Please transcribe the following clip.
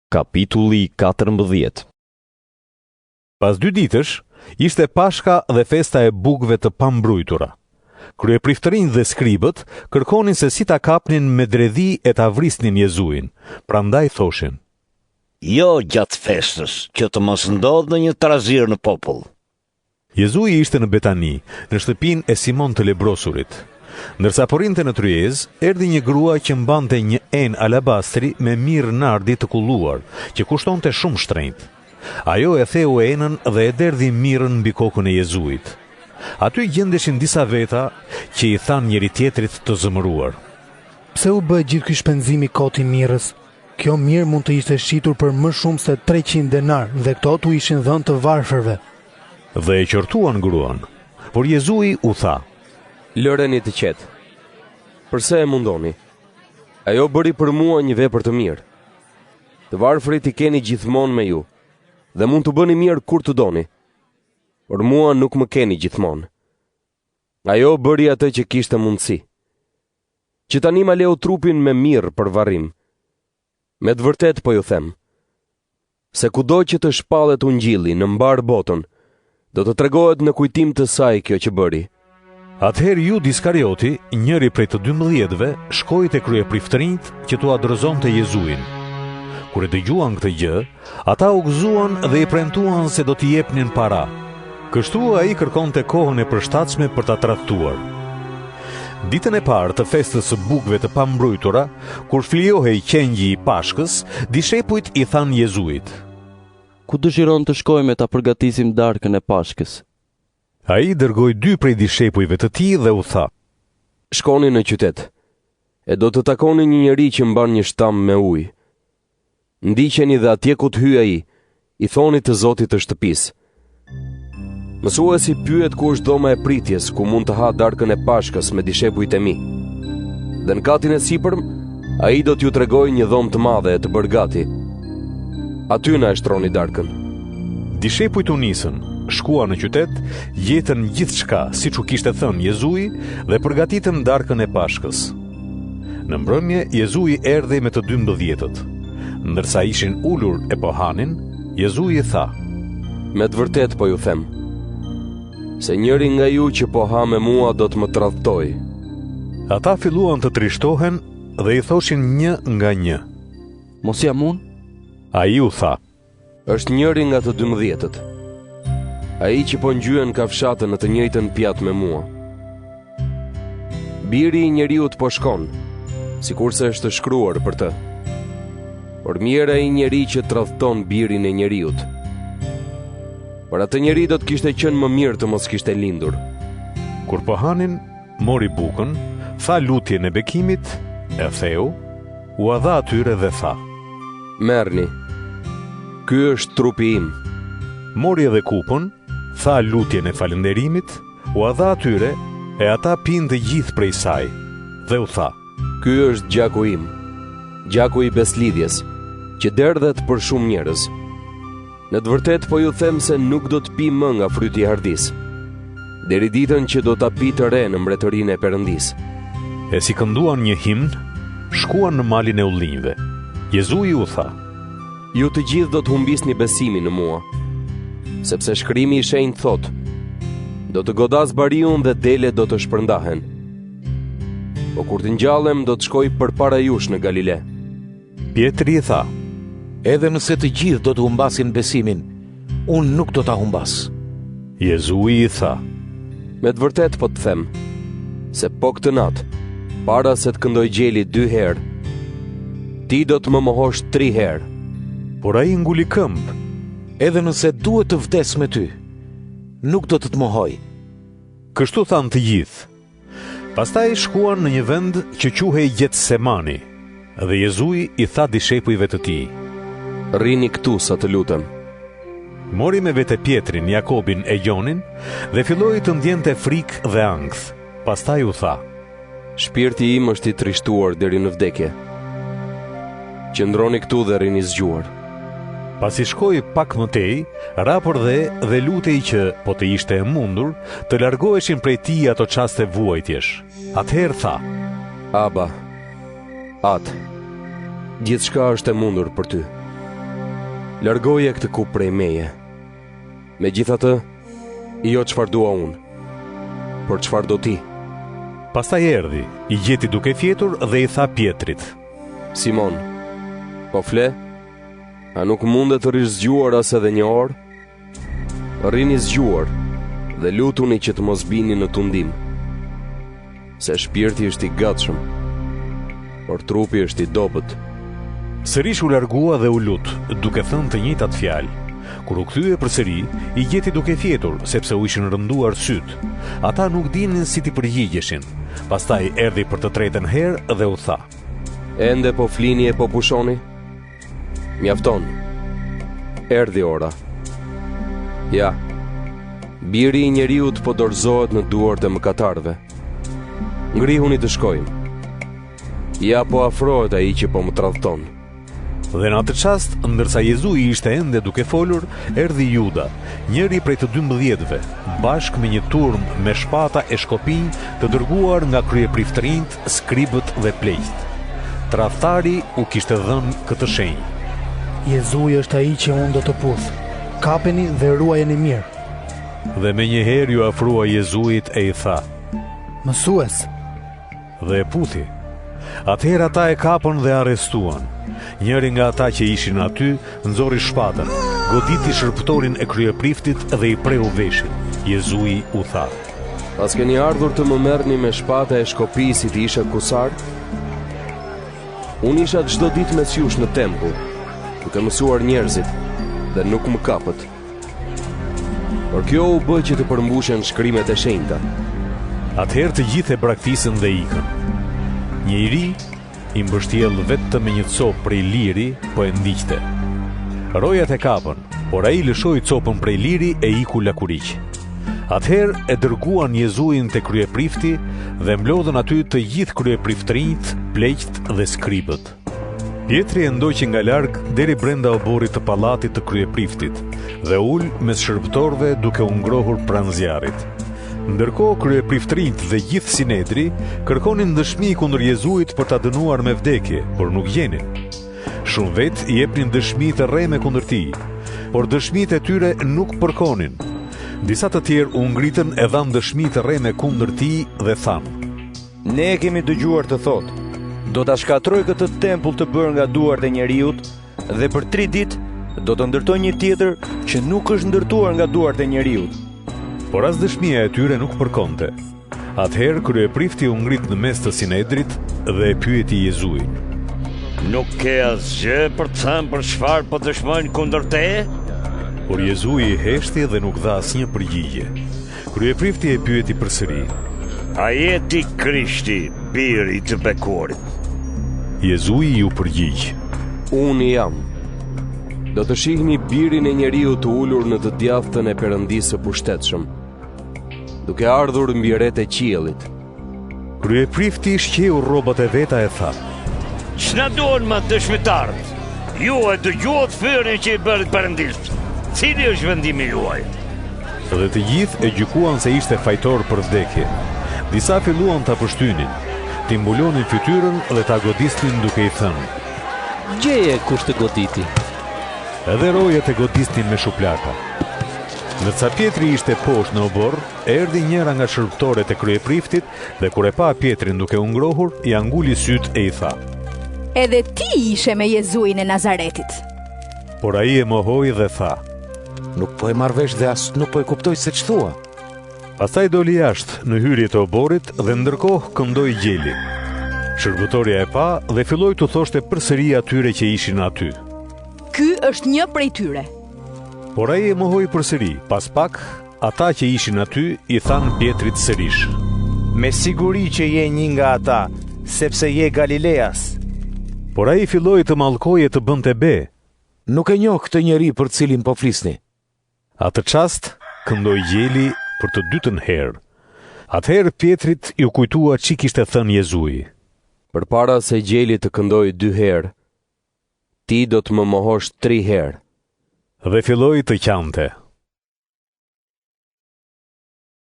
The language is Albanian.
Kapitulli 14. Pas 2 ditësh, ishte Pashka dhe festa e bukëve të pambrujtura. Kryepriftërinjtë dhe skribët kërkonin se si ta kapnin me dredhi e ta vrisnin Jezuin. Prandaj thoshin: Jo gjatë festës, që të mos ndodhë në një trazir në popull. Jezui ishte në Betani, në shtëpinë e Simon të lebrosurit. Ndërsa porinte në tryezë, erdhi një grua që mbante një enë alabastri me mirë nardi të kulluar, që kushtonte shumë shtrenjtë. Ajo e theu enën dhe e derdhi mirën mbi kokën e Jezuit. Aty gjendeshin disa veta që i than njëri tjetrit të zëmëruar: Pse u bë gjithë ky shpenzim i kotë i mirës? Kjo mirë mund të ishte shitur për më shumë se 300 denar dhe këto tu ishin dhënë të varfërve. Dhe e qortuan gruan, por Jezui u tha: Lëreni të qetë. Përse e mundoni? Ajo bëri për mua një vepër të mirë. Të varfrit i keni gjithmonë me ju, dhe mund të bëni mirë kur të doni. Por mua nuk më keni gjithmonë. Ajo bëri atë që kishte mundësi. Që tani ma leu trupin me mirë për varrim. Me të vërtet po ju them, se kudo që të shpallet ungjilli në mbar botën, do të tregohet në kujtim të saj kjo që bëri. Atëherë Judi Iskarioti, njëri prej të 12-ve, shkoi te kryepriftërinjtë që t'u adrozonte Jezuin. Kur e dëgjuan këtë gjë, ata u gëzuan dhe i premtuan se do t'i jepnin para. Kështu ai kërkonte kohën e përshtatshme për ta tradhtuar. Ditën e parë të festës së bukëve të pambrujtura, kur flijohej qengji i Pashkës, dishepujt i than Jezuit: Ku dëshiron të shkojmë ta përgatisim darkën e Pashkës? Ai dërgoi 2 prej dishepujve të tij dhe u tha: Shkoni në qytet, e do të takoni një njeri që mban një shtam me ujë. Ndiqeni dhe atje ku të hyjë ai, i thoni të zotit të shtëpisë: Mësuesi pyet ku është dhoma e pritjes, ku mund të ha darkën e Pashkës me dishepujt e mi. Dhe në katin e sipërm, ai do t'ju tregojë një dhomë të madhe e të bërë gati. Aty na e shtroni darkën. Dishepujt u nisën, shkuan në qytet, gjetën gjithçka siç u kishte thënë Jezui dhe përgatitën darkën e Pashkës. Në mbrëmje Jezui erdhi me të 12-tët. Ndërsa ishin ulur e po hanin, Jezui tha: Me të vërtet po ju them, se njëri nga ju që po ha me mua do të më tradhtoj. Ata filluan të trishtohen dhe i thoshin një nga një: Mos jam unë? Ai u tha: Është njëri nga të 12-tët. Ai që po ngjyen kafshatën në të njëjtën pjatë me mua. Biri i njeriut po shkon, sikurse është shkruar për të. Por mirë ai njeri që tradhton birin e njeriut. Por atë njeri do të kishte qenë më mirë të mos kishte lindur. Kur po hanin, mori bukën, tha lutjen e bekimit, e theu, u dha atyre dhe tha: Merrni. Ky është trupi im. Mori edhe kupën, tha lutjen e falënderimit, u dha atyre, e ata pinë të gjithë prej saj, dhe u tha: Ky është gjaku im, gjaku i beslidhjes, që derdhet për shumë njerëz. Në të vërtet po ju them se nuk do të pi më nga fryti i hardis, deri ditën që do ta pi të re në mbretërinë e Perëndisë. E si kënduan një himn, shkuan në malin e ullinjve. Jezui u tha: Ju të gjithë do të humbisni besimin në mua, sepse shkrimi i shenjtë thot: Do të godas bariun dhe dele do të shpërndahen. Po kur të ngjallem do të shkoj përpara jush në Galile. Pietri i tha: Edhe nëse të gjithë do të humbasin besimin, unë nuk do ta humbas. Jezui i tha: Me të vërtet po të them, se po këtë natë, para se të këndoj gjeli 2 herë, ti do të më mohosh 3 herë. Por ai nguli këmbë: Edhe nëse duhet të vdes me ty, nuk do të të mohoj. Kështu thanë të gjithë. Pastaj shkuan në një vend që quhej Getsemani, dhe Jezui i tha dishepujve të tij: Rrini këtu sa të lutem. Mori me vete Pietrin, Jakobin e Gjonin dhe filloi të ndjente frikë dhe ankth. Pastaj u tha: Shpirti im është i trishtuar deri në vdekje. Qëndroni këtu dhe rini zgjuar. Pasi shkoi pak më tej, ra dhe lutej që, po të ishte e mundur, të largoheshin prej tij ato çaste vuajtjesh. Atëherë tha: Aba, Atë, gjithçka është e mundur për ty. Largoje këtë kup prej meje. Megjithatë, jo çfarë dua unë, por çfarë do ti. Pastaj erdhi, i gjeti duke fjetur dhe i tha Pietrit: Simon, po fle? A nuk mundet të rish zgjuar as edhe një orë? Rrini zgjuar dhe lutuni që të mos bini në tundim, se shpirti është i gatshëm, por trupi është i dobët. Sërish u largua dhe u lut, duke thënë të njëjtat fjalë. Kur u kthye përsëri, i gjeti duke fjetur, sepse u ishin rënduar syt. Ata nuk dinin si t'i përgjigjeshin. Pastaj erdhi për të tretën herë dhe u tha: Ende po flini e po pushoni? Mjafton. Erdhi ora. Ja, biri i njeriut po dorëzohet në duart e mëkatarëve. Ngrihuni të shkojmë. Ja po afrohet ai që po më tradhton. Dhe në atë çast, ndërsa Jezui ishte ende duke folur, erdhi Juda, njëri prej të 12-ve, bashkë me një turm me shpata e shkopinj të dërguar nga kryepriftërinjt, skribët dhe pleqt. Tradhtari u kishte dhënë këtë shenjë: Jezui është ai që unë do të puth. Kapeni dhe ruajeni mirë. Dhe menjëherë ju afrua Jezuit e i tha: Mësues. Dhe e puthi. Atëherë ata e kapën dhe arrestuan. Njëri nga ata që ishin aty nxorri shpatën, goditi shërptorin e kryepriftit dhe i preu veshin. Jezui u tha: Pas keni ardhur të më merrni me shpata e shkopisë si të isha kusar? Unë isha çdo ditë mes jush në tempull, duke mësuar njerëzit, dhe nuk më kapët. Por kjo u bë që të përmbushen shkrimet e shenjta. Atëherë të gjithë e braktisën dhe ikën. Një i ri i mbështjell vetëm me një copë prej liri, po e ndiqte. Rojat e kapën, por ai lëshoi copën prej liri e iku lakuriq. Atëherë e dërguan Jezuin te kryeprifti dhe mblodhën aty të gjithë kryepriftërinjt, pleqt dhe skribët. Pietri e ndoqi nga larg deri brenda oborrit të pallatit të kryepriftit dhe ul mes shërbëtorëve duke u ngrohur pranë zjarrit. Ndërkohë kryepriftërinjt dhe gjithë Sinedri kërkonin dëshmi kundër Jezuit për ta dënuar me vdekje, por nuk gjenin. Shumë vetë i jepnin dëshmi të rreme kundër tij, por dëshmitë e tyre nuk përkonin. Disa të tjerë u ngritën e dhanë dëshmi të rreme kundër tij dhe thanë: Ne kemi dëgjuar të thotë: do ta shkatroj këtë tempull të bërë nga duart e njeriut dhe për 3 ditë do të ndërtoj një tjetër që nuk është ndërtuar nga duart e njeriut. Por as dëshmia e tyre nuk përkonte. Atëherë kryeprifti u ngrit në mes të Sinedrit dhe e pyeti Jezuin: Nuk ke asgjë për të thënë për çfarë po dëshmojnë kundër teje? Por Jezui i heshti dhe nuk dha asnjë përgjigje. Kryeprifti e pyeti përsëri: A je ti Krishti, biri i të bekuarit? Jezui ju përgjigj: Unë jam. Do të shihni birin e njeriu të ulur në të djathtën e Perëndisë së Pushtetshëm, duke ardhur mbi rret e qiellit. Kryeprifti shqeu rrobat e veta e tha: Ç'na duan më dëshmitarët? Ju e dëgjuat fyrin që i bëri Perëndisë. Cili është vendimi juaj? Dhe të gjithë e gjykuan se ishte fajtor për vdekje. Disa filluan ta pështynin, t'i mbulonin fytyrën dhe ta godisnin duke i thënë: Gjeje kush të goditi. Edhe rojet e godisnin me shuplaka. Ndërsa Pietri ishte poshtë në obor, erdhi njëra nga shërbëtorët e kryepriftit dhe kur e pa Pietrin duke u ngrohur, i anguli syt e i tha: Edhe ti ishe me Jezuin e Nazaretit. Por ai e mohoi dhe tha: Nuk po e marr vesh dhe as nuk po e kuptoj se ç'thua. Pastaj doli jashtë në hyrje të oborit dhe ndërkohë këndoi gjeli. Shërbëtorja e pa dhe filloi t'u thoshte përsëri atyre që ishin aty: Ky është një prej tyre. Por ai e mohoi përsëri. Pas pak, ata që ishin aty i thanë Pietrit sërish: Me siguri që je një nga ata, sepse je Galileas. Por ai filloi të mallkoje të bënte be. Nuk e njoh këtë njeri për cilin po flisni. Atë çast këndoi gjeli për të dytën herë. Atëherë Pietrit ju kujtua ç'i kishte thënë Jezui: Përpara se gjeli të këndojë 2 herë, ti do të më mohosh 3 herë. Dhe filloi të qante.